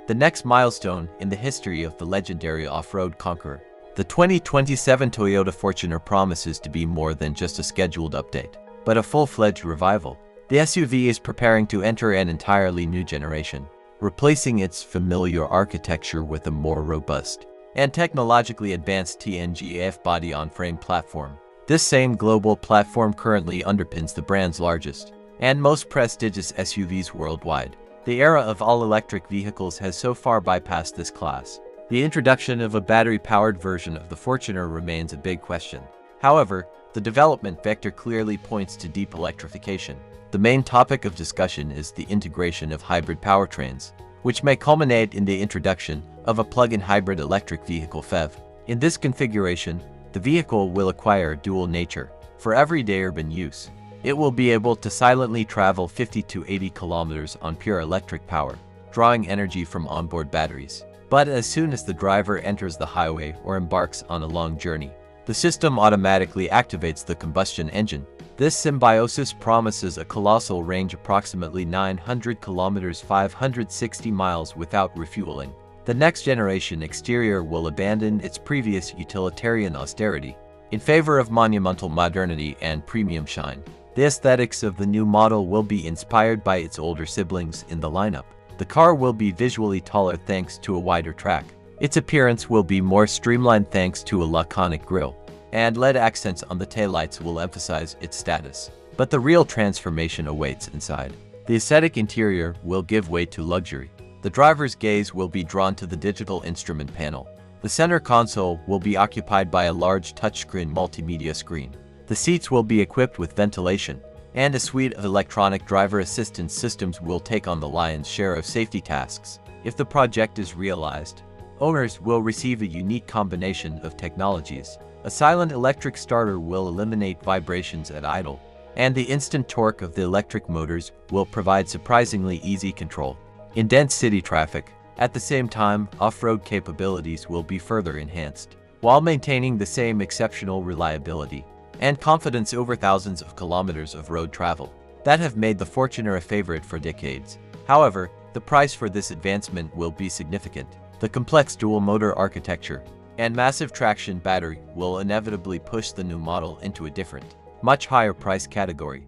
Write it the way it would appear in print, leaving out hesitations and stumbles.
the next milestone in the history of the legendary off-road conqueror. The 2027 Toyota Fortuner promises to be more than just a scheduled update, but a full-fledged revival. The SUV is preparing to enter an entirely new generation, replacing its familiar architecture with a more robust and technologically advanced TNGA-F body-on-frame platform. This same global platform currently underpins the brand's largest and most prestigious SUVs worldwide. The era of all-electric vehicles has so far bypassed this class. The introduction of a battery-powered version of the Fortuner remains a big question. However, the development vector clearly points to deep electrification. The main topic of discussion is the integration of hybrid powertrains, which may culminate in the introduction of a plug-in hybrid electric vehicle PHEV. In this configuration, the vehicle will acquire dual nature. For everyday urban use, it will be able to silently travel 50 to 80 kilometers on pure electric power, drawing energy from onboard batteries. But as soon as the driver enters the highway or embarks on a long journey, the system automatically activates the combustion engine. This symbiosis promises a colossal range, approximately 900 kilometers, 560 miles without refueling. The next generation exterior will abandon its previous utilitarian austerity in favor of monumental modernity and premium shine. The aesthetics of the new model will be inspired by its older siblings in the lineup. The car will be visually taller thanks to a wider track. Its appearance will be more streamlined thanks to a laconic grille, and LED accents on the taillights will emphasize its status. But the real transformation awaits inside. The aesthetic interior will give way to luxury. The driver's gaze will be drawn to the digital instrument panel. The center console will be occupied by a large touchscreen multimedia screen. The seats will be equipped with ventilation, and a suite of electronic driver assistance systems will take on the lion's share of safety tasks. If the project is realized, owners will receive a unique combination of technologies. A silent electric starter will eliminate vibrations at idle, and the instant torque of the electric motors will provide surprisingly easy control in dense city traffic. At the same time, off-road capabilities will be further enhanced, while maintaining the same exceptional reliability and confidence over thousands of kilometers of road travel that have made the Fortuner a favorite for decades. However, the price for this advancement will be significant. The complex dual-motor architecture and massive traction battery will inevitably push the new model into a different, much higher price category.